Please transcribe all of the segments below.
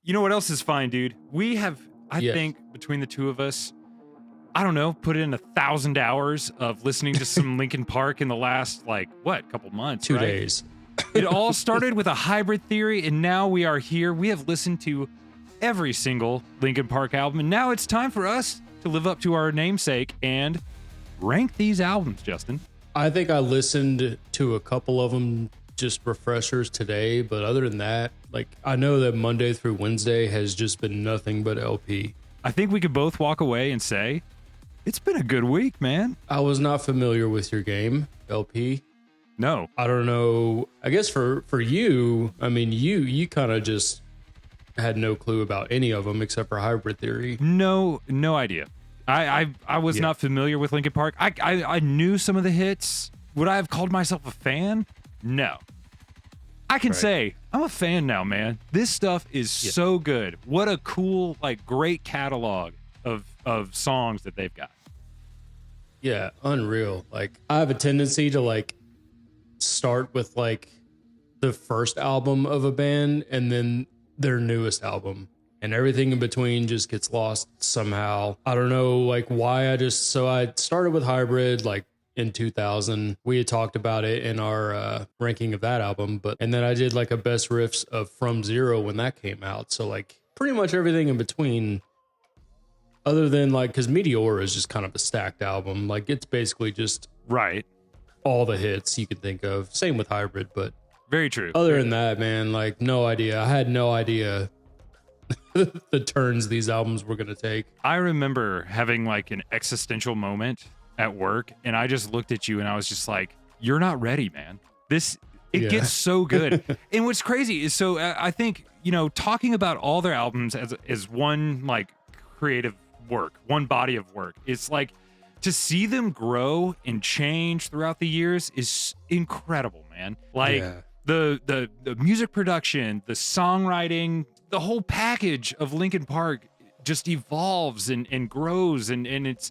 You know what else is fine, dude? We have, I think, between the two of us, I don't know, put in 1,000 hours of listening to some Linkin Park in the last, like, couple months, 2 days. It all started with a Hybrid Theory, and now we are here. We have listened to every single Linkin Park album, and now it's time for us to live up to our namesake and rank these albums, Justin. I think I listened to a couple of them, just refreshers today, but other than that, like, I know that Monday through Wednesday has just been nothing but LP. I think we could both walk away and say, it's been a good week, man. I was not familiar with your game, LP. No. I don't know. I guess for you, I mean, you kind of just had no clue about any of them except for Hybrid Theory. No idea. I was not familiar with Linkin Park. I knew some of the hits. Would I have called myself a fan? No. I can say I'm a fan now, man. This stuff is so good. What a cool, like, great catalog of songs that they've got. Yeah, unreal. Like, I have a tendency to, like, start with, like, the first album of a band and then their newest album, and everything in between just gets lost somehow. I don't know, like, why. I started with Hybrid, like, in 2000. We had talked about it in our ranking of that album, and then I did, like, a best riffs of From Zero when that came out. So, like, pretty much everything in between, other than, like, because Meteora is just kind of a stacked album. Like, it's basically just all the hits you could think of. Same with Hybrid, but very true. Other than that, man, like, no idea. I had no idea the turns these albums were going to take. I remember having, like, an existential moment at work, and I just looked at you and I was just like, you're not ready, man. It gets so good. And what's crazy is, so I think, you know, talking about all their albums as one, like, creative work, one body of work, it's like, to see them grow and change throughout the years is incredible, man. Like, the music production, the songwriting, the whole package of Linkin Park just evolves and grows, and it's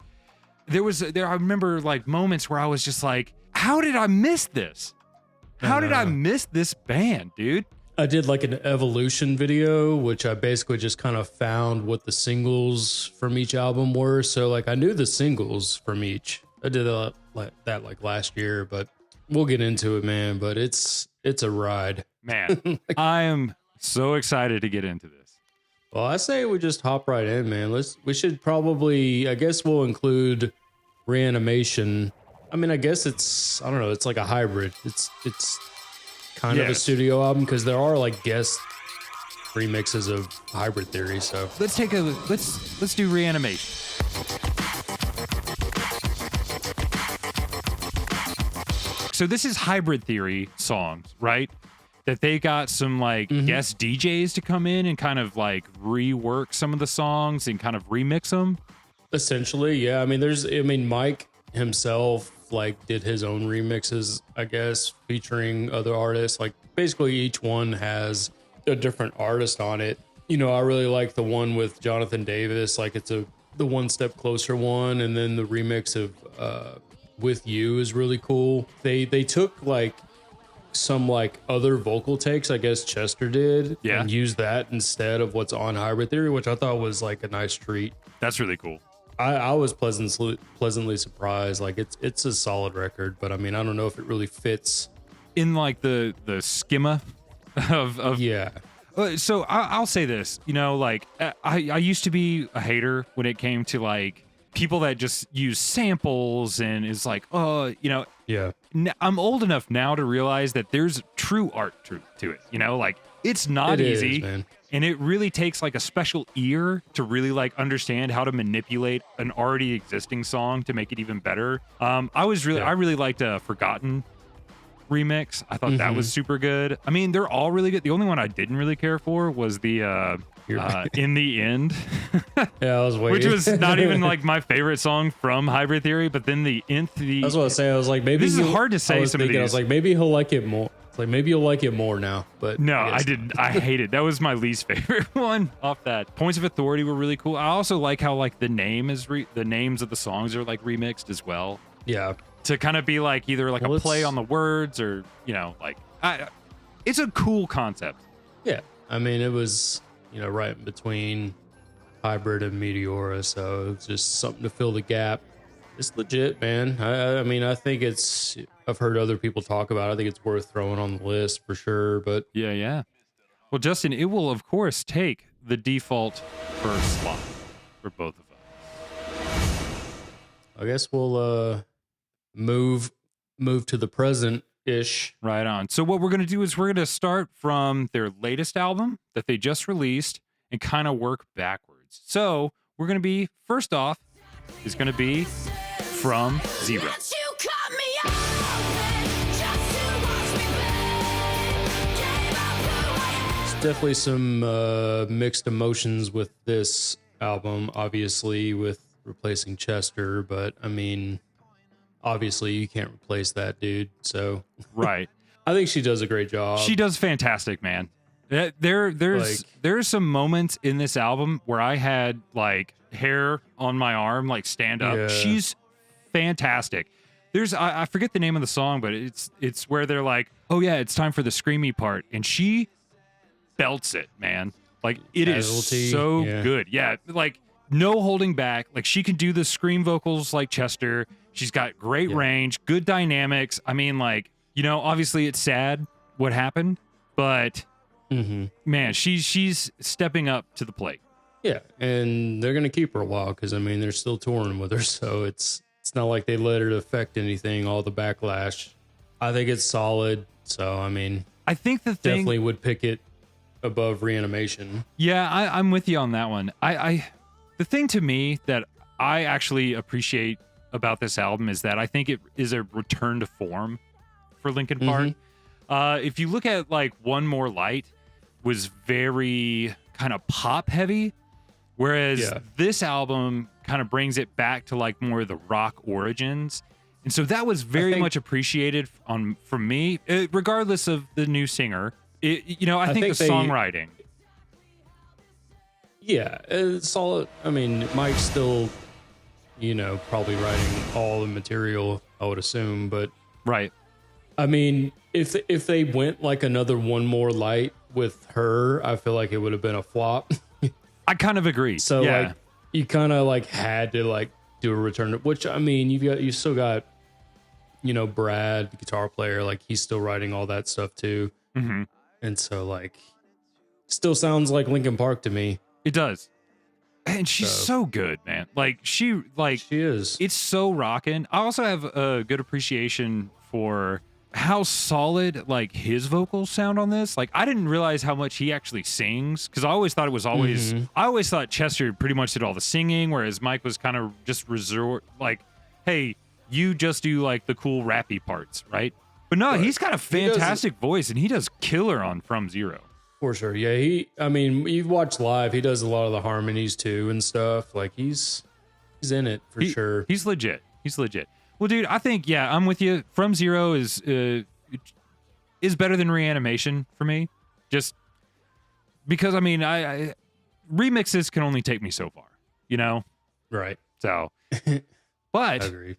I remember, like, moments where I was just like, how did I miss this? How did I miss this band, dude? I did, like, an evolution video, which I basically just kind of found what the singles from each album were. So, like, I knew the singles from each. I did that like last year, but we'll get into it, man. But it's a ride, man. I am so excited to get into this. Well, I say we just hop right in, man. We should probably, I guess we'll include Reanimation. I mean, I guess I don't know, it's like a hybrid. It's kind of a studio album, because there are, like, guest remixes of Hybrid Theory. So let's do Reanimation. So this is Hybrid Theory songs, right? That they got some, like, guest DJs to come in and kind of, like, rework some of the songs and kind of remix them. Essentially, yeah. I mean, Mike himself, like, did his own remixes, I guess, featuring other artists. Like, basically each one has a different artist on it. You know, I really like the one with Jonathan Davis. Like, it's the One Step Closer one, and then the remix of With You is really cool. They took, like, some, like, other vocal takes, I guess Chester did, and used that instead of what's on Hybrid Theory, which I thought was, like, a nice treat. That's really cool. I was pleasantly surprised. Like, it's a solid record, but I mean, I don't know if it really fits in, like, the schema of So I'll say this, you know, like, I used to be a hater when it came to, like, people that just use samples and is like, oh, you know, I'm old enough now to realize that there's true art to it, you know, like, it's not easy, man. And it really takes, like, a special ear to really, like, understand how to manipulate an already existing song to make it even better. I really liked Forgotten remix. I thought that was super good. I mean, they're all really good. The only one I didn't really care for was the In the End. Yeah, I was waiting. Which was not even, like, my favorite song from Hybrid Theory, but then the Nth. That's what I was saying. I was like, maybe this is hard to say. I was like, maybe he'll like it more. Like, maybe you'll like it more now, but no, I didn't. I hate it. That was my least favorite one off that. Points of Authority were really cool. I also like how, like, the names of the songs are, like, remixed as well. Yeah, to kind of be, like, either, like, a play on the words, or, you know, like, it's a cool concept. Yeah, I mean, it was right in between Hybrid and Meteora. So it's just something to fill the gap. It's legit, man. I mean, I think I've heard other people talk about it. I think it's worth throwing on the list for sure. But Yeah. Well, Justin, it will, of course, take the default first slot for both of us. I guess we'll move to the present-ish. Right on. So what we're going to do is we're going to start from their latest album that they just released and kind of work backwards. So we're going to be, first off, is going to be From Zero. Definitely some mixed emotions with this album, obviously, with replacing Chester, but I mean, obviously you can't replace that dude. So right. I think she does a great job. She does fantastic, man. There's some moments in this album where I had like hair on my arm, like stand up. Yeah. She's fantastic. I forget the name of the song, but it's where they're like, oh yeah, it's time for the screamy part, and she belts it, man. Like it Casualty, is so yeah. good. Yeah, like no holding back. Like she can do the scream vocals like Chester. She's got great range, good dynamics. I mean, like, obviously it's sad what happened, but man, she's stepping up to the plate. Yeah, and they're gonna keep her a while because I mean they're still touring with her, so it's not like they let it affect anything. All the backlash, I think it's solid. So I mean, I think the thing definitely would pick it above Reanimation. Yeah, I'm with you on that one. The thing to me that I actually appreciate about this album is that I think it is a return to form for Linkin Park. If you look at like One More Light was very kind of pop heavy, whereas this album kind of brings it back to like more of the rock origins. And so that was very much appreciated from me, regardless of the new singer. I think the songwriting. Yeah, it's solid. I mean, Mike's still, probably writing all the material, I would assume, but right. I mean, if they went like another One More Light with her, I feel like it would have been a flop. I kind of agree. So like you kind of like had to like do a return, which I mean, you still got, Brad, the guitar player, like he's still writing all that stuff too. Mm-hmm. And so like, still sounds like Linkin Park to me. It does. And she's so good, man. Like she is. It's so rocking. I also have a good appreciation for how solid like his vocals sound on this. Like I didn't realize how much he actually sings, because I always thought it was always I always thought Chester pretty much did all the singing, whereas Mike was kind of just like, hey, you just do like the cool rappy parts, right? But no, he's got a fantastic voice, and he does killer on From Zero. For sure. Yeah, I mean, you've watched live, he does a lot of the harmonies too and stuff. Like he's in it for sure. He's legit. Well, dude, I think, I'm with you. From Zero is better than Reanimation for me. Just because, I mean, I remixes can only take me so far, Right. So, but I agree.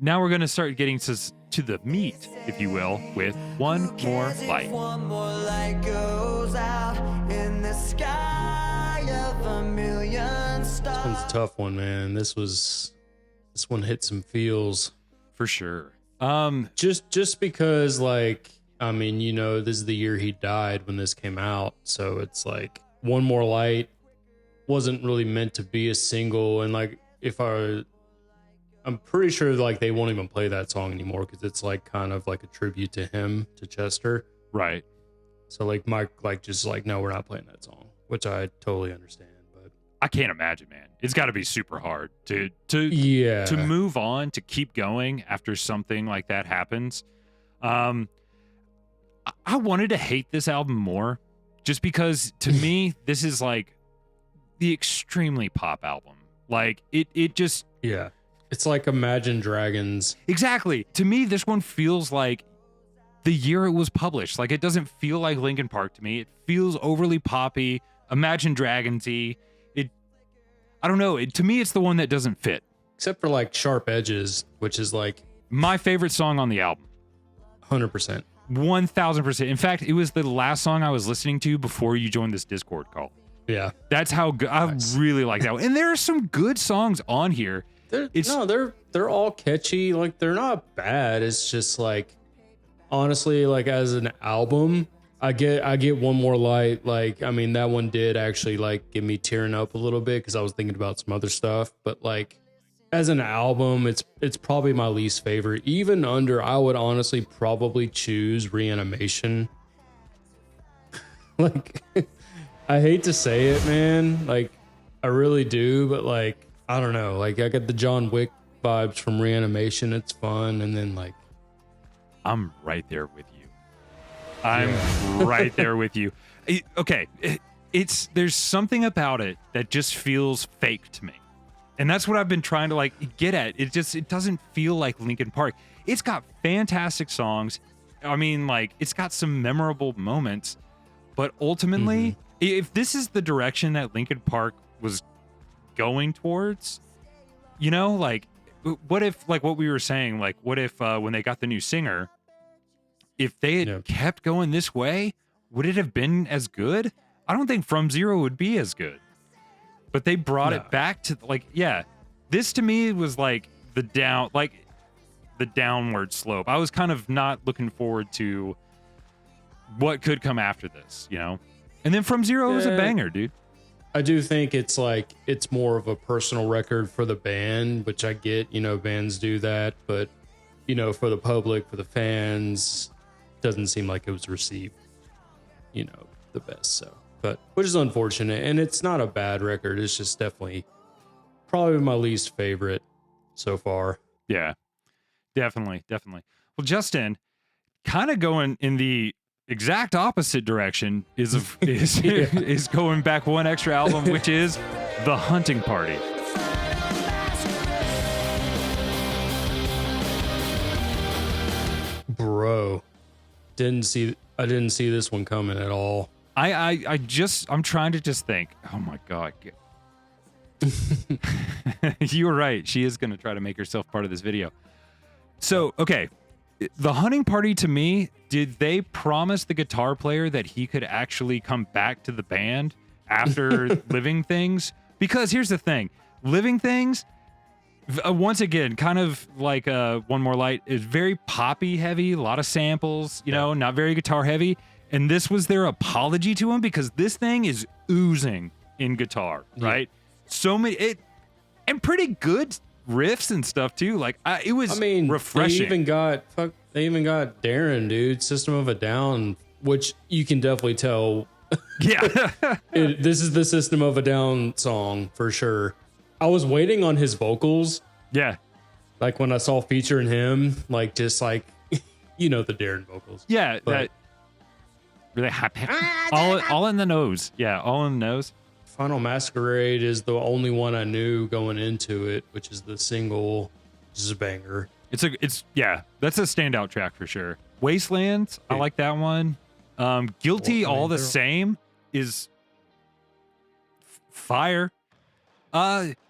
Now we're going to start getting to the meat, if you will, with One More Light. One more light goes out in the sky of a million stars. This one's a tough one, man. This one hit some feels. For sure. Just because, like, I mean, this is the year he died when this came out. So it's like One More Light wasn't really meant to be a single. And like, I'm pretty sure like they won't even play that song anymore because it's like kind of like a tribute to him, to Chester. Right. So like Mike just like, no, we're not playing that song, which I totally understand. But I can't imagine, man. It's got to be super hard to move on, to keep going after something like that happens. I wanted to hate this album more, just because to me this is like the extremely pop album. Like it just It's like Imagine Dragons. Exactly. To me, this one feels like the year it was published. Like, it doesn't feel like Linkin Park to me. It feels overly poppy, Imagine Dragons-y. I don't know. To me, it's the one that doesn't fit. Except for like Sharp Edges, which is like my favorite song on the album. 100%. 1000%. In fact, it was the last song I was listening to before you joined this Discord call. Yeah. That's how good. Nice. I really like that one. And there are some good songs on here. They're all catchy. Like, they're not bad. It's just like, honestly, like, as an album, I get One More Light. Like, I mean, that one did actually like get me tearing up a little bit because I was thinking about some other stuff. But like, as an album, it's probably my least favorite. Even under, I would honestly probably choose Reanimation. Like, I hate to say it, man. Like, I really do, but like, I don't know. Like, I get the John Wick vibes from Reanimation. It's fun, and then like, I'm right there with you. I'm right there with you. There's something about it that just feels fake to me. And that's what I've been trying to like get at. It doesn't feel like Linkin Park. It's got fantastic songs. I mean, like, it's got some memorable moments, but ultimately, if this is the direction that Linkin Park was going towards, you know, like, what if, like what we were saying, like, what if when they got the new singer, if they had kept going this way, would it have been as good? I don't think From Zero would be as good. But they brought it back to, like, this to me was like the downward slope. I was kind of not looking forward to what could come after this, you know? And then From Zero was a banger, dude. I do think it's like, it's more of a personal record for the band, which I get, you know, bands do that, but, you know, for the public, for the fans, doesn't seem like it was received, you know, the best. So, but which is unfortunate, and it's not a bad record. It's just definitely probably my least favorite so far. Yeah, definitely. Well, Justin, kind of going in the exact opposite direction is going back one extra album, which is The Hunting Party. Bro, I didn't see this one coming at all. I'm trying to just think. Oh my God. You were right. She is going to try to make herself part of this video. So, okay. The Hunting Party, to me, did they promise the guitar player that he could actually come back to the band after Living Things? Because here's the thing. Living Things, once again, kind of like One More Light, is very poppy heavy, a lot of samples, you know, not very guitar heavy. And this was their apology to him because this thing is oozing in guitar, right? So many, and pretty good riffs and stuff too. Like, it was, refreshing. They even got Darren, dude, System of a Down, which you can definitely tell. Yeah. This is the System of a Down song for sure. I was waiting on his vocals. Yeah. Like when I saw featuring him, like, just like, you know, the Darren vocals. Yeah. But, that really happy. All in the nose. Yeah. All in the nose. Final Masquerade is the only one I knew going into it, which is the single. This is a banger. That's a standout track for sure. Wasteland, I like that one. Guilty All the Same is fire.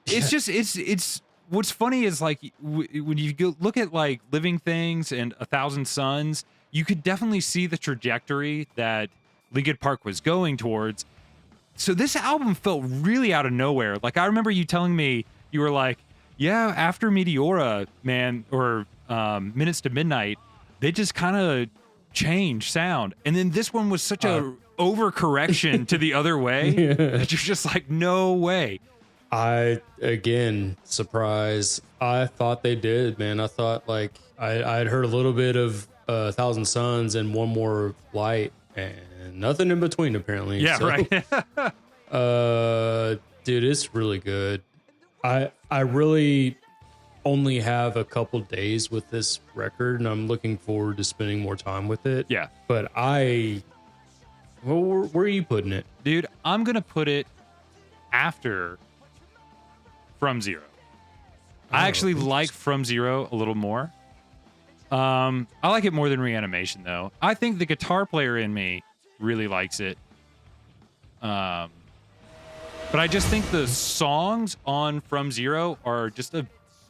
It's what's funny is like when you go look at like Living Things and A Thousand Suns, you could definitely see the trajectory that Linkin Park was going towards. So this album felt really out of nowhere. Like, I remember you telling me, you were like, yeah, after Meteora, man, or Minutes to Midnight, they just kind of changed sound. And then this one was such a overcorrection to the other way that you're just like, no way. Again, surprise. I thought they did, man. I thought, like, I'd heard a little bit of A Thousand Suns and One More Light, and nothing in between, apparently. Yeah, so, right. Dude, it's really good. I really only have a couple days with this record, and I'm looking forward to spending more time with it. Yeah. But where are you putting it? Dude, I'm going to put it after From Zero. I actually like From Zero a little more. I like it more than Reanimation, though. I think the guitar player in me really likes it. But I just think the songs on From Zero are just a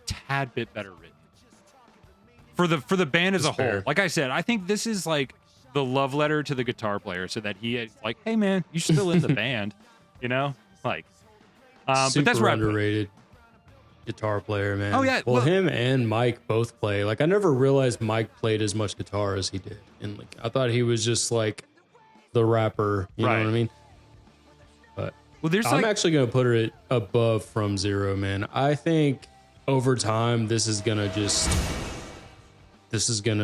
tad bit better written for the band as a whole. Like I said, I think this is like the love letter to the guitar player, so that he had, like, hey man, you're still in the band, you know, like. But that's Super where underrated guitar player, man. Oh, yeah, Well, well- him and Mike both play. Like, I never realized Mike played as much guitar as he did, and like I thought he was just like the rapper. You know Right. what I mean? But Well, there's I'm like actually gonna put it above From Zero, man. I think over time this is gonna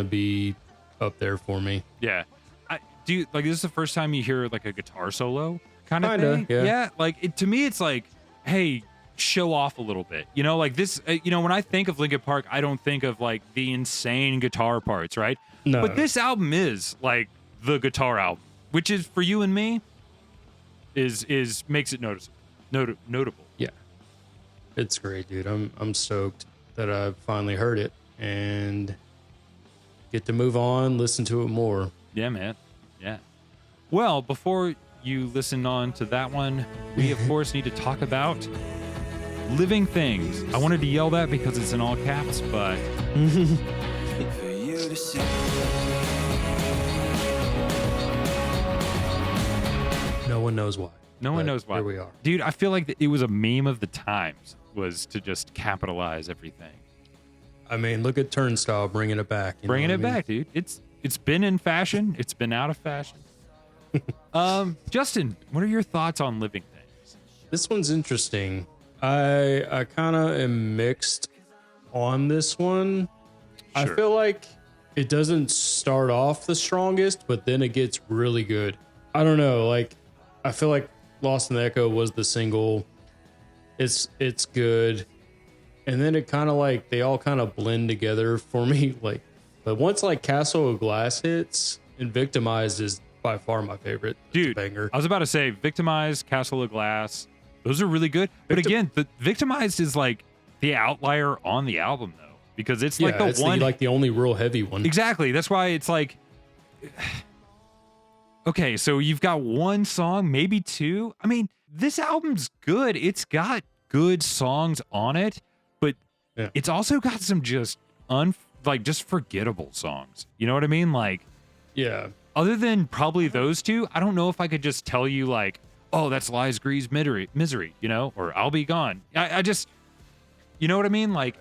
be up there for me. yeah. Do you like this is the first time you hear like a guitar solo kind of Kinda, thing? yeah. Like to me, it's like, hey, show off a little bit. You know, like this. You know, when I think of Linkin Park, I don't think of like the insane guitar parts, right? No. But this album is like the guitar album, which is for you and me, is makes it notable. Yeah, it's great, dude. I'm stoked that I finally heard it and get to move on, listen to it more. Yeah, man. Yeah. Well, before you listen on to that one, we of course need to talk about Living Things. I wanted to yell that because it's in all caps, but For you to see. No one knows why. no one But knows why. Here we are. Dude, I feel like it was a meme of the times was to just capitalize everything. I mean, look at Turnstile bringing it back. you know Bringing what it I mean? back, dude. It's been in fashion. It's been out of fashion. Justin, what are your thoughts on Living Things? This one's interesting. I kind of am mixed on this one. I Sure. feel like it doesn't start off the strongest, but then it gets really good. I don't know. Like, I feel like Lost in the Echo was the single. It's good. And then it kind of like, they all kind of blend together for me. Like, but once like Castle of Glass hits, and Victimized is by far my favorite. It's a Dude, banger. I was about to say Victimized, Castle of Glass. Those are really good. But again, the Victimized is like the outlier on the album though, because it's like the it's one like the only real heavy one. Exactly. That's why it's like okay, so you've got one song, maybe two. I mean, this album's good. It's got good songs on it, but Yeah. it's also got some just just forgettable songs. You know what I mean? Like Yeah. other than probably those two, I don't know if I could just tell you like, oh, that's Lies Grease Misery, you know, or I'll Be Gone. I just, you know what I mean? Like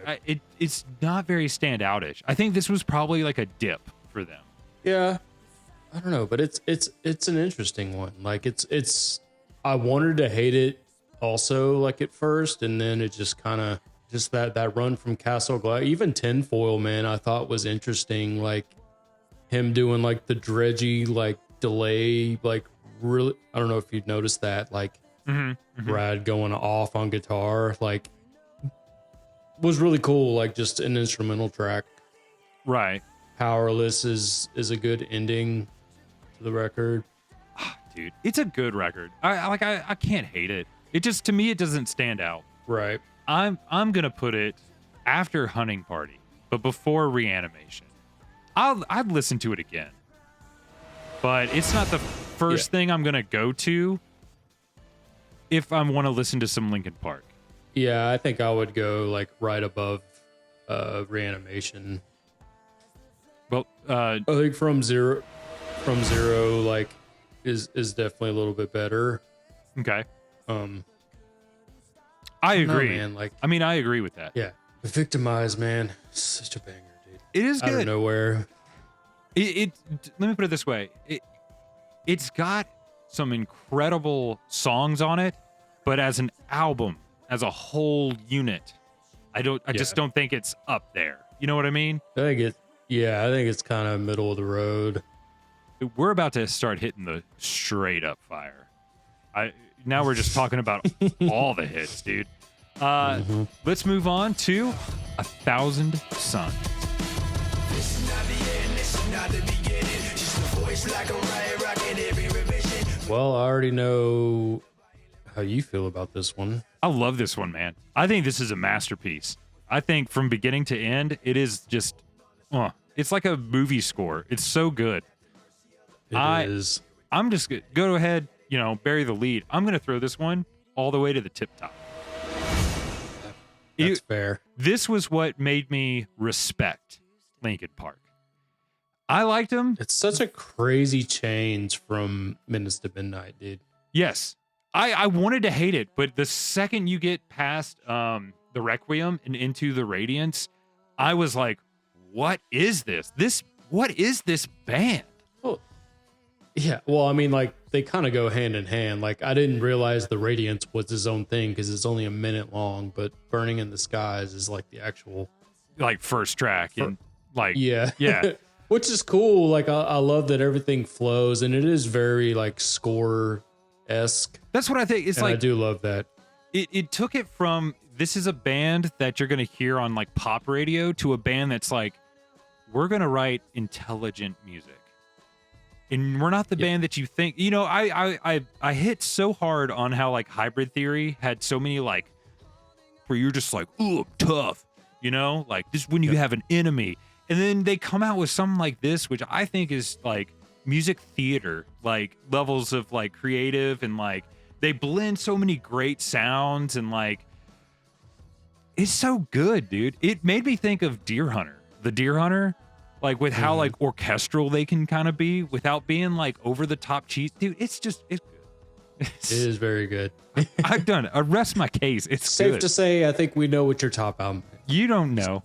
it's not very standoutish. I think this was probably like a dip for them. Yeah. I don't know, but it's an interesting one. Like it's I wanted to hate it also like at first, and then it just kind of just that run from Castle Glass, even Tinfoil Man, I thought was interesting. Like him doing like the dredgy like delay, like really. I don't know if you'd noticed that, like Brad going off on guitar, like was really cool. Like just an instrumental track. Right. Powerless is a good ending to the record. Dude, it's a good record. I can't hate it. It just, to me, it doesn't stand out. Right. I'm gonna put it after Hunting Party, but before Reanimation. I'd listen to it again, but it's not the first thing I'm gonna go to if I want to listen to some Linkin Park. Yeah, I think I would go like right above Reanimation. Well, I think from zero like is definitely a little bit better. okay, I I don't know, agree. man. Like, I mean, I agree with that. yeah, Victimized, man, such a banger, dude. It is Out of good. nowhere. It let me put it this way. It's got some incredible songs on it, but as an album, as a whole unit, I just don't think it's up there. You know what I mean? I think it's kind of middle of the road. We're about to start hitting the straight up fire. Now we're just talking about all the hits, dude. Let's move on to 1,000 Suns. This is not the end, this is not the beginning. Just a voice like a riot rocking every revision. Well, I already know how you feel about this one. I love this one, man. I think this is a masterpiece. I think from beginning to end, it is just, it's like a movie score. It's so good. It is. I'm just go ahead, bury the lead. I'm going to throw this one all the way to the tip top. That's fair. This was what made me respect Linkin Park. I liked them. It's such a crazy change from Minutes to Midnight, dude. Yes. I wanted to hate it, but the second you get past the Requiem and into the Radiance, I was like, what is this? What is this band? Well, yeah. Well, I mean, like, they kind of go hand in hand. Like, I didn't realize the Radiance was his own thing because it's only a minute long, but Burning in the Skies is like the actual like first track and like yeah. Which is cool. Like, I love that everything flows, and it is very like score-esque. That's what I think. It's and like I do love that. It took it from, this is a band that you're going to hear on like pop radio, to a band that's like, we're going to write intelligent music. And we're not the band that you think. You know, I hit so hard on how like Hybrid Theory had so many like, where you're just like, ooh, I'm tough. You know, like this is when you have an enemy. And then they come out with something like this, which I think is like music theater, like levels of like creative, and like they blend so many great sounds, and like it's so good, dude. It made me think of Deer Hunter, the Deer Hunter, like with how like orchestral they can kind of be without being like over the top cheese, dude. It's good. It is very good. I've done it. I rest my case. It's safe good. to say, I think we know what your top album is. You don't know.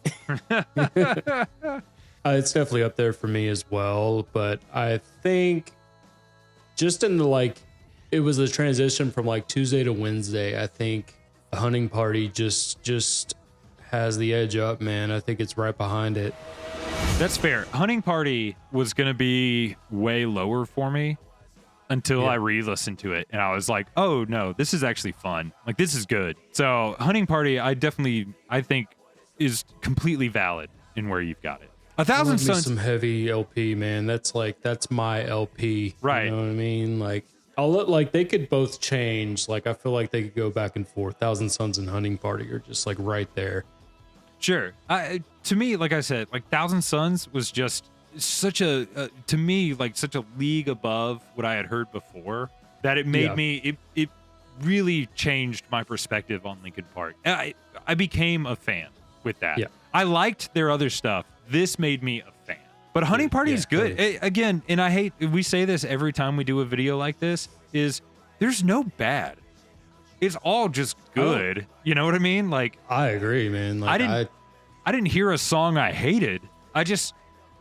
It's definitely up there for me as well, but I think just in the like, it was a transition from like Tuesday to Wednesday. I think the Hunting Party just has the edge up, man. I think it's right behind it. That's fair. Hunting Party was going to be way lower for me until I re-listened to it, and I was like, oh no, this is actually fun. Like, this is good. So Hunting Party, I think is completely valid in where you've got it. 1,000 Suns. Some heavy LP, man. That's my LP. Right. You know what I mean? Like, like they could both change. Like, I feel like they could go back and forth. 1,000 Suns and Hunting Party are just like right there. Sure. To me, like I said, like 1,000 Suns was just such a to me, like such a league above what I had heard before, that it made me, it really changed my perspective on Linkin Park. I became a fan with that. Yeah. I liked their other stuff. This made me a fan. But Hunting Party is good. Totally. Again, and I hate, we say this every time we do a video like this, is there's no bad. It's all just good. You know what I mean? Like, I agree, man. Like, I didn't hear a song I hated. I just,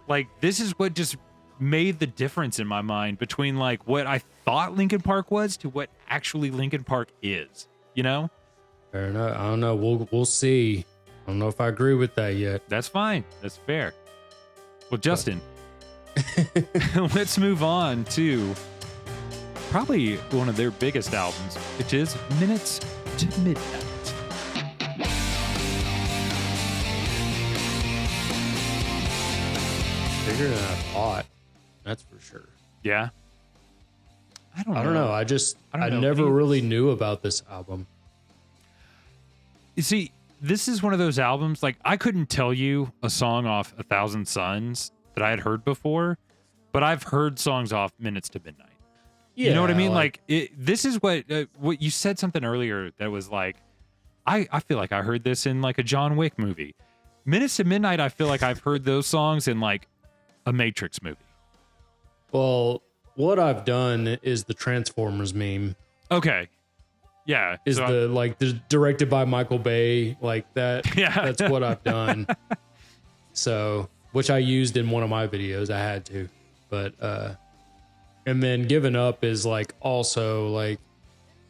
like, this is what just made the difference in my mind between like what I thought Linkin Park was to what actually Linkin Park is, you know? Fair enough. I don't know. We'll see. I don't know if I agree with that yet. That's fine. That's fair. Well, Justin, let's move on to probably one of their biggest albums, which is Minutes to Midnight. Bigger than I thought. That's for sure. Yeah. I don't know. I never really knew about this album. You see, this is one of those albums, like, I couldn't tell you a song off 1,000 Suns that I had heard before, but I've heard songs off Minutes to Midnight. Yeah, you know what I mean? Like this is what you said something earlier that was like, I feel like I heard this in like a John Wick movie. Minutes to Midnight, I feel like I've heard those songs in like a Matrix movie. Well, what I've done is the Transformers meme. Okay. Yeah. Is so the directed by Michael Bay, like that. Yeah. That's what I've done. So, which I used in one of my videos. I had to. But and then Given Up is like also like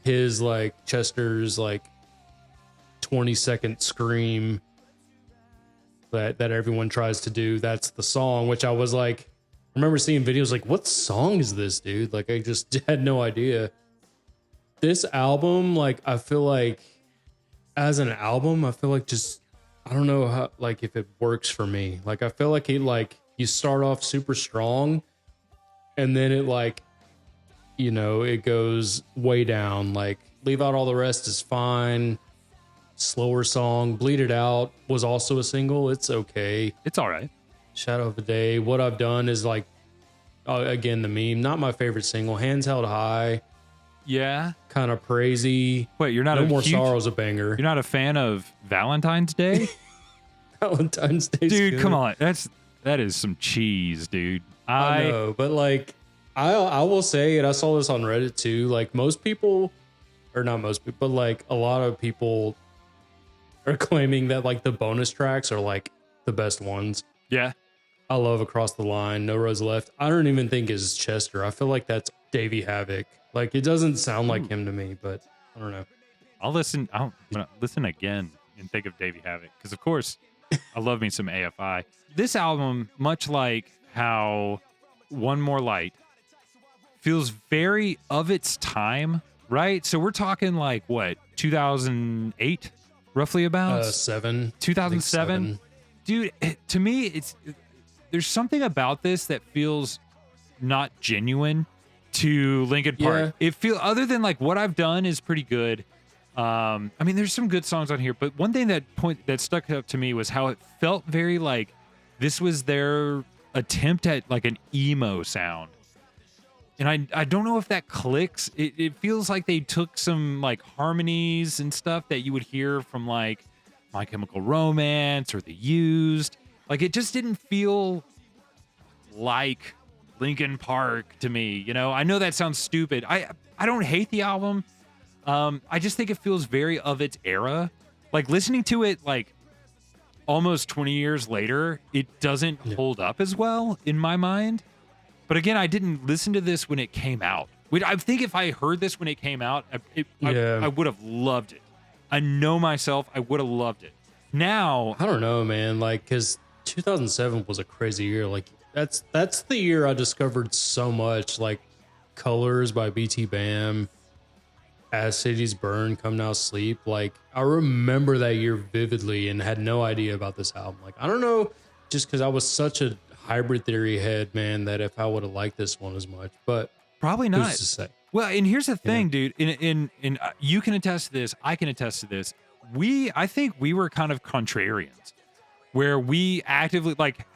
his like Chester's like 20-second scream that everyone tries to do. That's the song, which I was like, I remember seeing videos like, what song is this, dude? Like, I just had no idea. This album, like, I feel like as an album, I feel like just, I don't know how, like, if it works for me. Like, I feel like you start off super strong and then it like, you know, it goes way down. Like, Leave Out All the Rest is fine. Slower song. Bleed It Out was also a single. It's okay. It's all right. Shadow of the Day. What I've done is like, again, the meme, not my favorite single. Hands Held High. Yeah. Kind of praisey. Wait, you're not No a More huge, Sorrow's a banger. You're not a fan of Valentine's Day? Valentine's Day. Dude, come on. That is some cheese, dude. I know, but like I will say, and I saw this on Reddit too, like most people, or not most people, but like a lot of people are claiming that like the bonus tracks are like the best ones. Yeah. I love Across the Line, No Roads Left. I don't even think is Chester. I feel like that's Davey Havoc. Like it doesn't sound like him to me, but I don't know. I'll listen again and think of Davey Havoc, because of course I love me some AFI. This album, much like how One More Light, feels very of its time, right? So we're talking like what, 2008, roughly about 2007. Dude, to me, there's something about this that feels not genuine to Linkin Park. Yeah. It other than like What I've Done is pretty good. I mean, there's some good songs on here, but one thing that stuck up to me was how it felt very like this was their attempt at like an emo sound. And I don't know if that clicks. It feels like they took some like harmonies and stuff that you would hear from like My Chemical Romance or The Used. Like it just didn't feel like Linkin Park to me. You know, I know that sounds stupid. I don't hate the album. I just think it feels very of its era. Like listening to it like almost 20 years later, it doesn't hold up as well in my mind. But again, I didn't listen to this when it came out. I think if I heard this when it came out, I would have loved it. I know myself, I would have loved it. Now, I don't know, man. Like, because 2007 was a crazy year. Like, that's the year I discovered so much. Like, Colors by BT Bam, As Cities Burn, Come Now Sleep. Like, I remember that year vividly and had no idea about this album. Like, I don't know, just because I was such a Hybrid Theory head, man, that if I would have liked this one as much, but probably not. Who's to say? Well, and here's the thing, dude. In you can attest to this. I can attest to this. I think we were kind of contrarians, where we actively like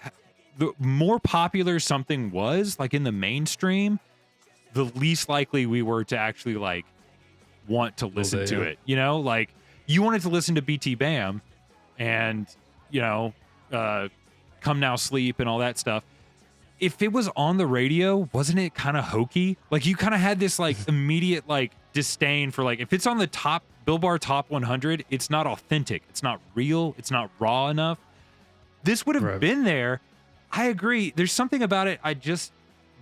the more popular something was, like in the mainstream, the least likely we were to actually like want to listen to it. You know, like you wanted to listen to BT Bam, and you know, Come Now Sleep and all that stuff. If it was on the radio, wasn't it kind of hokey? Like you kind of had this like immediate like disdain for like, if it's on the top Billboard Top 100, it's not authentic. It's not real. It's not raw enough. This would have been there. I agree. There's something about it. I just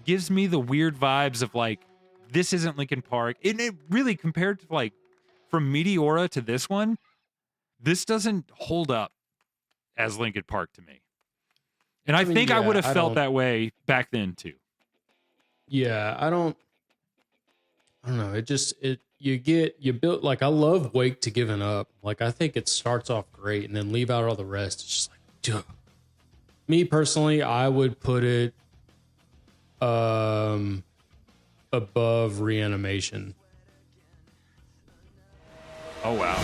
gives me the weird vibes of like, this isn't Linkin Park. It really, compared to like from Meteora to this one, this doesn't hold up as Linkin Park to me. And I think I would have felt that way back then too. Yeah, I don't know. You build, like, I love Wake to Giving Up. Like, I think it starts off great and then leave out all the rest. It's just like, duh. Me personally, I would put it above Reanimation. Oh, wow.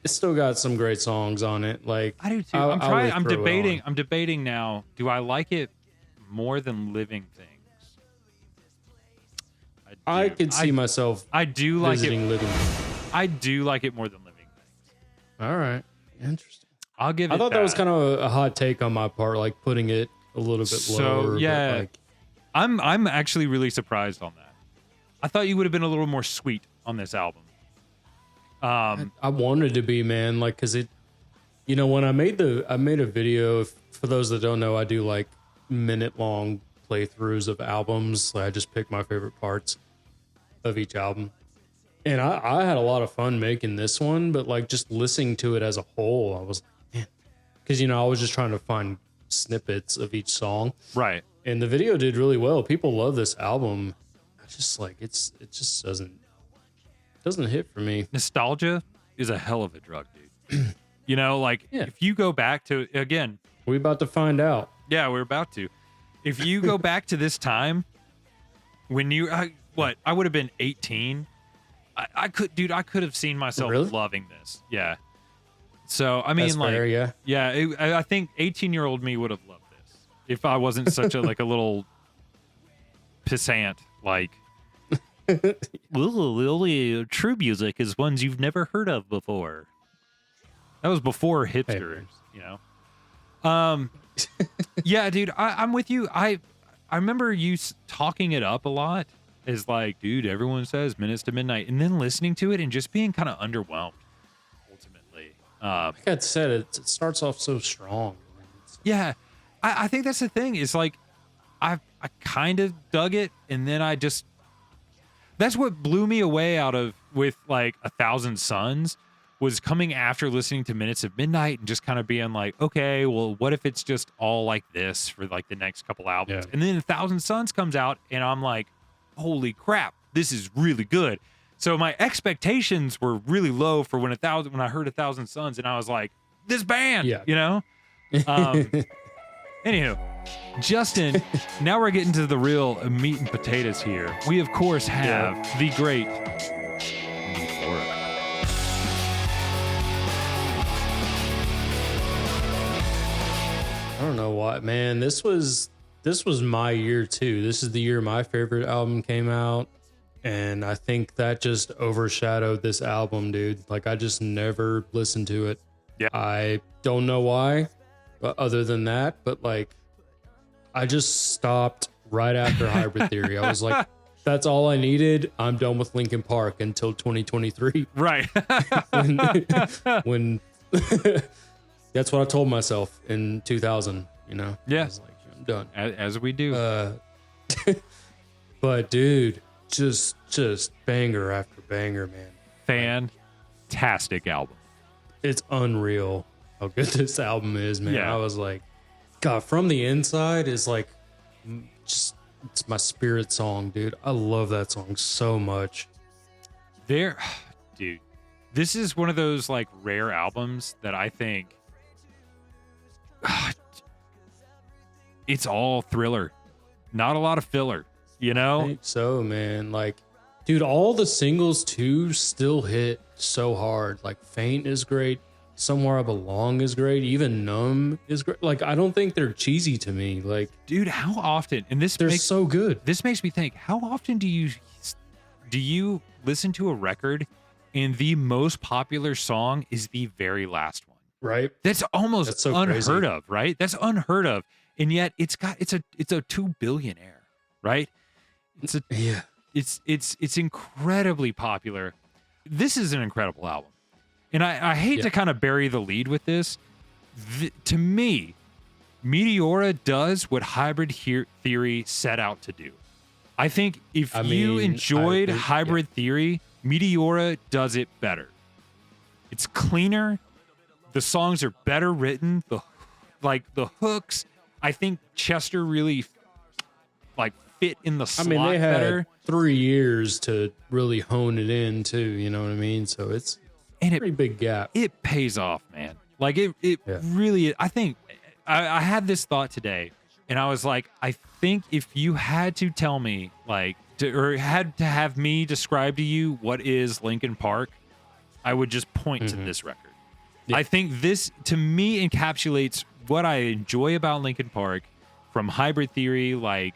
It's still got some great songs on it. Like, I do too. I'm debating now. Do I like it more than Living Things? I could see myself. I do like it. Living. I do like it more than Living Things. All right, interesting. I'll give it. I thought that was kind of a hot take on my part, like putting it a little bit lower. Yeah, but like, I'm actually really surprised on that. I thought you would have been a little more sweet on this album. I wanted to be, man, like, cause it, you know, when I made a video, for those that don't know, I do like minute-long playthroughs of albums. Like, I just pick my favorite parts of each album. And I had a lot of fun making this one, but like just listening to it as a whole, I was like, man, cause you know, I was just trying to find snippets of each song. Right. And the video did really well. People love this album. I just like, it just doesn't hit for me. Nostalgia is a hell of a drug, dude. You know, like if you go back to, again, we're about to find out. Yeah, we're about to. If you go back to this time when I would have been 18. I could have seen myself loving this. Yeah. So, I mean, that's like, fair, yeah, I think 18-year-old me would have loved this if I wasn't such a, like a little pissant, like, well, the only true music is ones you've never heard of before. That was before hipsters, you know? Yeah, dude, I'm with you. I remember you talking it up a lot as like, dude, everyone says Minutes to Midnight, and then listening to it and just being kind of underwhelmed. Ultimately, Like I said, it starts off so strong. yeah, I think that's the thing. Is like, I kind of dug it, and then that's what blew me away out of with like 1,000 Suns was coming after listening to Minutes of Midnight and just kind of being like, okay, well, what if it's just all like this for like the next couple albums? Yeah. And then 1,000 Suns comes out, and I'm like, holy crap, this is really good. So my expectations were really low for when I heard 1,000 Suns, and I was like, this band, you know? Anywho, Justin, now we're getting to the real meat and potatoes here. We, of course, have the great Meteora. I don't know why, man. This was my year too. This is the year my favorite album came out, and I think that just overshadowed this album, dude. Like I just never listened to it. Yeah. I don't know why, other than that, but like I just stopped right after Hybrid Theory. I was like, that's all I needed. I'm done with Linkin Park until 2023. Right. when that's what I told myself in 2000, you know? Yeah. I was like, I'm done. As we do. But dude, just banger after banger, man. Fantastic album. It's unreal how good this album is, man. Yeah. I was like, God, From the Inside is like, just, it's my spirit song, dude. I love that song so much. Dude, this is one of those like rare albums that I think it's all thriller, not a lot of filler, you know? I think so, man. Like, dude, all the singles too still hit so hard. Like, Faint is great. Somewhere I Belong is great. Even Numb is great. Like, I don't think they're cheesy to me. Like, dude, how often? And they're so good. This makes me think, how often do you listen to a record and the most popular song is the very last one? Right? That's almost so unheard crazy. of, right? That's unheard of. And yet it's a 2 billionaire, right? It's incredibly popular. This is an incredible album. And I hate to kind of bury the lead with this. To me, Meteora does what Hybrid Theory set out to do. I think if you enjoyed Hybrid Theory, Meteora does it better. It's cleaner. The songs are better written. The hooks, I think Chester really like fit in the slot they had better. 3 years to really hone it in too, you know what I mean? So it's a pretty big gap. It pays off, man. Like it really, I think I had this thought today and I was like, I think if you had to tell me or had to have me describe to you what is Linkin Park, I would just point to this record. Yeah. I think this, to me, encapsulates what I enjoy about Linkin Park from Hybrid Theory, like,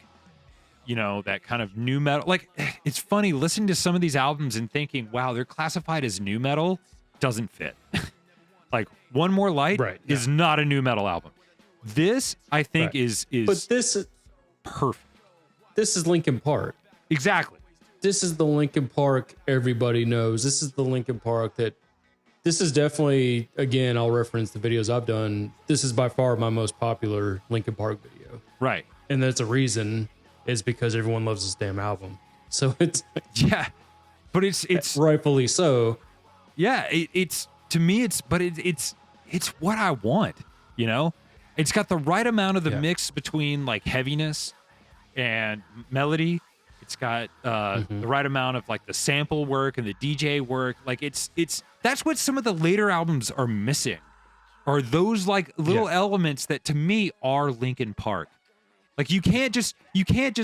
you know, that kind of new metal. Like, it's funny listening to some of these albums and thinking, wow, they're classified as new metal. Doesn't fit. Like, One More Light is not a new metal album. This, I think, is but this is perfect. This is Linkin Park. Exactly. This is the Linkin Park everybody knows. This is the Linkin Park that... This is definitely, again, I'll reference the videos I've done. This is by far my most popular Linkin Park video. Right. And that's a reason, is because everyone loves this damn album. So it's... Yeah. But it's rightfully so. Yeah, it's to me it's what I want, you know? It's got the right amount of the mix between like heaviness and melody. It's got the right amount of like the sample work and the DJ work. Like it's that's what some of the later albums are missing. Are those like little elements that to me are Linkin Park. Like you can't just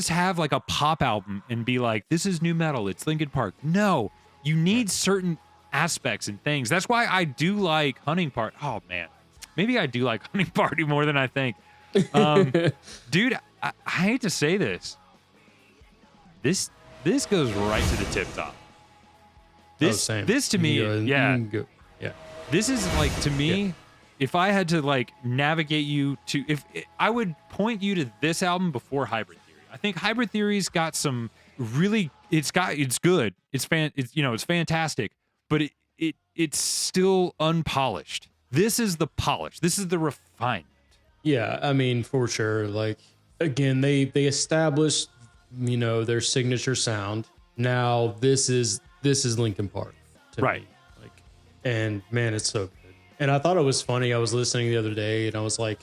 have like a pop album and be like, this is new metal, it's Linkin Park. No, you need certain aspects and things. That's why I do like Hunting Party. Oh man, maybe I do like Hunting Party more than I think. Dude, I hate to say this. This goes right to the tip top. This to me, yeah. This is like, to me, if I had to like navigate you to, if I would point you to this album before Hybrid Theory. I think Hybrid Theory's got some really, it's good. It's fantastic, but it's still unpolished. This is the polish. This is the refinement. Yeah, I mean, for sure. Like, again, they established, their signature sound. Now this is Linkin Park, to Right. me. Like, and man, it's so good. And I thought it was funny. I was listening the other day, and I was like,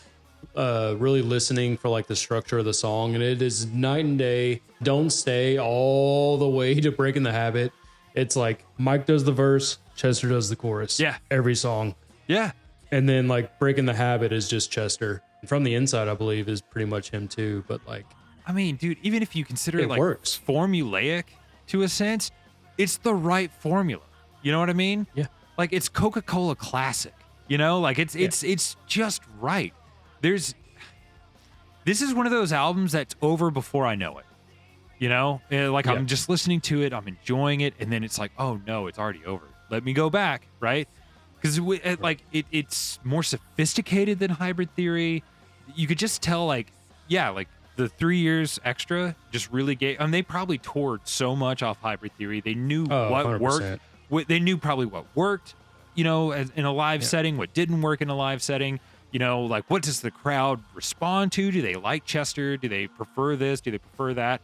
really listening for like the structure of the song, and it is night and day. Don't Stay all the way to Breaking the Habit. It's like Mike does the verse, Chester does the chorus. Yeah. Every song. Yeah. And then like Breaking the Habit is just Chester. From the Inside, I believe, is pretty much him too. But like, I mean, dude, even if you consider it like works. formulaic to a sense, it's the right formula. You know what I mean? Yeah. Like it's Coca-Cola classic. Like it's just right. This is one of those albums that's over before I know it. I'm just listening to it, I'm enjoying it, and then it's like, oh no, it's already over. Let me go back, right? Because it's more sophisticated than Hybrid Theory. You could just tell, like the 3 years extra just really gave. They probably toured so much off Hybrid Theory. They knew what 100%. worked. They knew probably what worked, in a live setting, what didn't work in a live setting. Like what does the crowd respond to? Do they like Chester? Do they prefer this? Do they prefer that?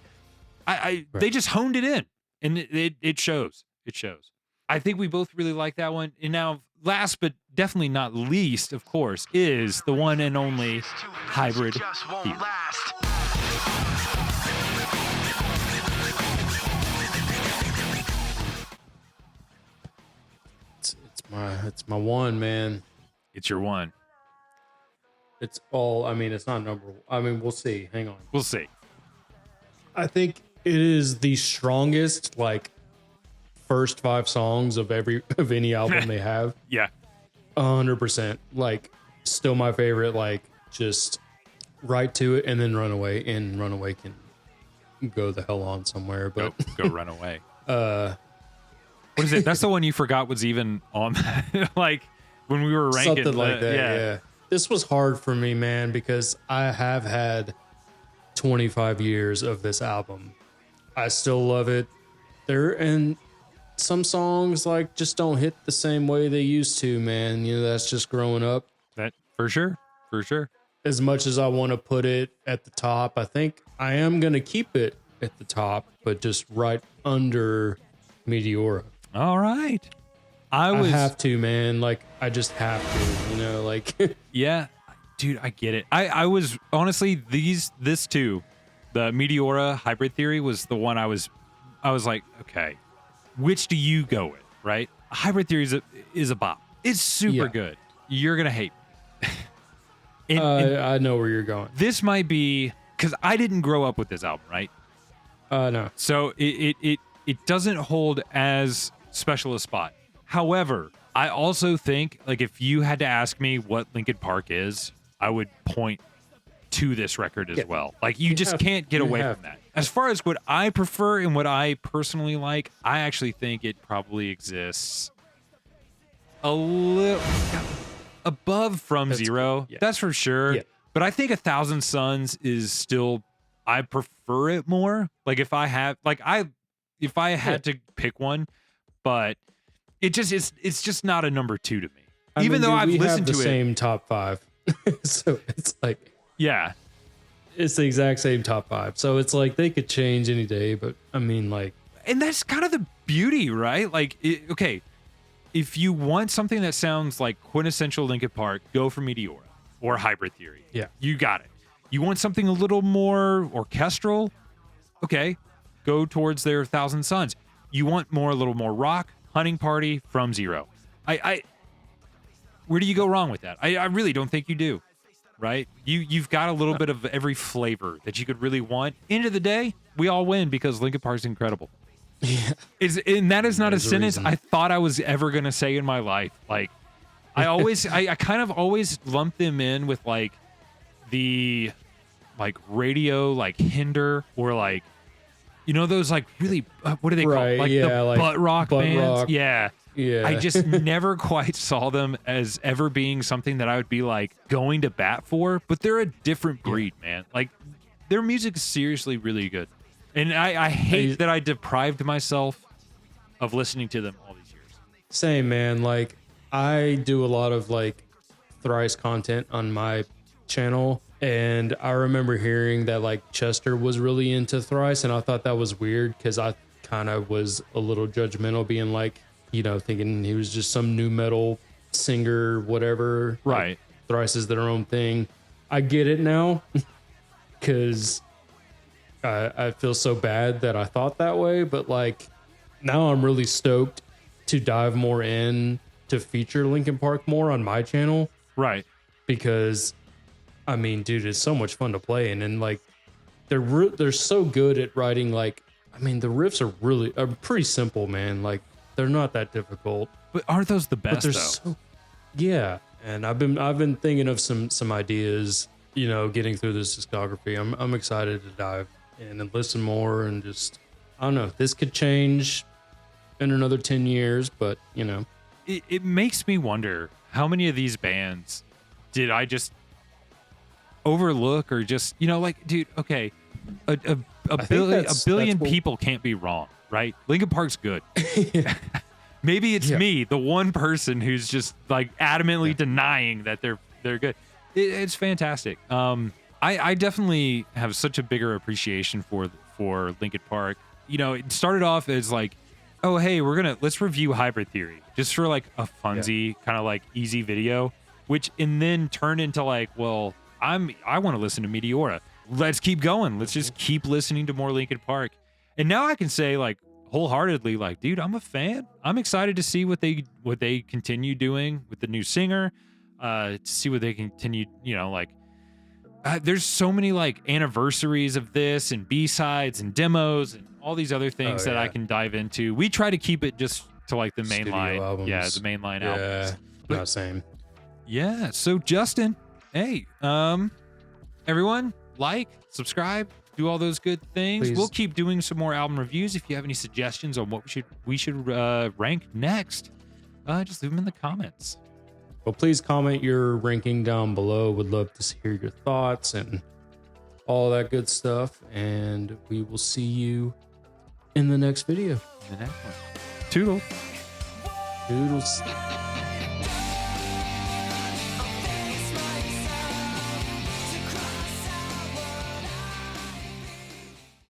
They just honed it in, and it shows. It shows. I think we both really like that one. And now, last but definitely not least, of course, is the one and only Hybrid Theory. It's my one, man. It's your one. It's all. I mean, it's not number. I mean, we'll see. Hang on. We'll see. I think it is the strongest, like, first 5 songs of any album they have. Yeah. 100%. Like, still my favorite. Like, just right to it and then Runaway. And Runaway can go the hell on somewhere. But go run away. What is it? That's the one you forgot was even on that. Like when we were ranking. Something like that. Yeah. This was hard for me, man, because I have had 25 years of this album. I still love it. And some songs like just don't hit the same way they used to, man. That's just growing up. That for sure. As much as I want to put it at the top, I think I am going to keep it at the top, but just right under Meteora. All right. I have to, man. Like, I just have to, like. Yeah. Dude, I get it. I was honestly, this too, the Meteora Hybrid Theory was the one I was like, okay, which do you go with, right? Hybrid Theory is a bop. It's super good. You're going to hate me. I know where you're going. This might be, because I didn't grow up with this album, right? No. So it doesn't hold as special a spot. However, I also think, like, if you had to ask me what Linkin Park is, I would point to this record as well. Like, you just can't get away from that. As far as what I prefer and what I personally like, I actually think it probably exists a little above From Zero. Yeah. That's for sure. Yeah. But I think 1,000 Suns is still, I prefer it more. Like, if I had to pick one, but it's just not a number 2 to me. Even though I've listened to it. Same top 5. So it's like, yeah, it's the exact same top 5. So it's like they could change any day, but I mean, like, and that's kind of the beauty, right? Like, okay, if you want something that sounds like quintessential Linkin Park, go for Meteora or Hybrid Theory. Yeah, you got it. You want something a little more orchestral? Okay, go towards their 1,000 Suns. You want a little more rock? Hunting Party, From Zero. Where do you go wrong with that? I really don't think you do, right? You've got a little bit of every flavor that you could really want. End of the day, we all win because Linkin Park's incredible. Yeah. And that is not a sentence I thought I was ever going to say in my life. Like, I kind of always lump them in with like the like radio, like Hinder, or like, those like really, what do they call it? Like the butt rock bands. Rock. Yeah. Yeah. I just never quite saw them as ever being something that I would be like going to bat for, but they're a different breed, man. Like their music is seriously really good. And I hate that I deprived myself of listening to them all these years. Same, man. Like I do a lot of like Thrice content on my channel, and I remember hearing that like Chester was really into Thrice, and I thought that was weird because I kind of was a little judgmental, being like, you know, thinking he was just some new metal singer, whatever. Right. Like, Thrice is their own thing. I get it now because I feel so bad that I thought that way, but like now I'm really stoked to dive more in to feature Linkin Park more on my channel. Right. Because I mean, dude, it's so much fun to play, and then like they're so good at writing. Like, I mean, the riffs are pretty simple, man. Like they're not that difficult. But aren't those the best though? So, yeah, and I've been thinking of some ideas, you know, getting through this discography. I'm excited to dive in and listen more, and just I don't know. This could change in another 10 years, but you know, it makes me wonder how many of these bands did I just overlook, or just, you know, like, dude, okay, a billion people can't be wrong, right? Linkin Park's good. Maybe it's me, the one person who's just like adamantly denying that they're good. It's fantastic. I definitely have such a bigger appreciation for Linkin Park. You know, it started off as like, oh hey, let's review Hybrid Theory just for like a funsy kind of like easy video, which and then turned into like, well, I want to listen to Meteora. Let's keep going. Let's just keep listening to more Linkin Park. And now I can say like wholeheartedly, like, dude, I'm a fan. I'm excited to see what they continue doing with the new singer, to see what they continue, you know, like there's so many like anniversaries of this and B-sides and demos and all these other things that I can dive into. We try to keep it just to like the mainline. Albums. Yeah, the mainline albums. Yeah, not same. Yeah. So Justin, hey, everyone, like, subscribe, do all those good things. Please. We'll keep doing some more album reviews. If you have any suggestions on what we should rank next, just leave them in the comments. Well, please comment your ranking down below. Would love to hear your thoughts and all that good stuff. And we will see you in the next video. The next one. Toodles. Toodles.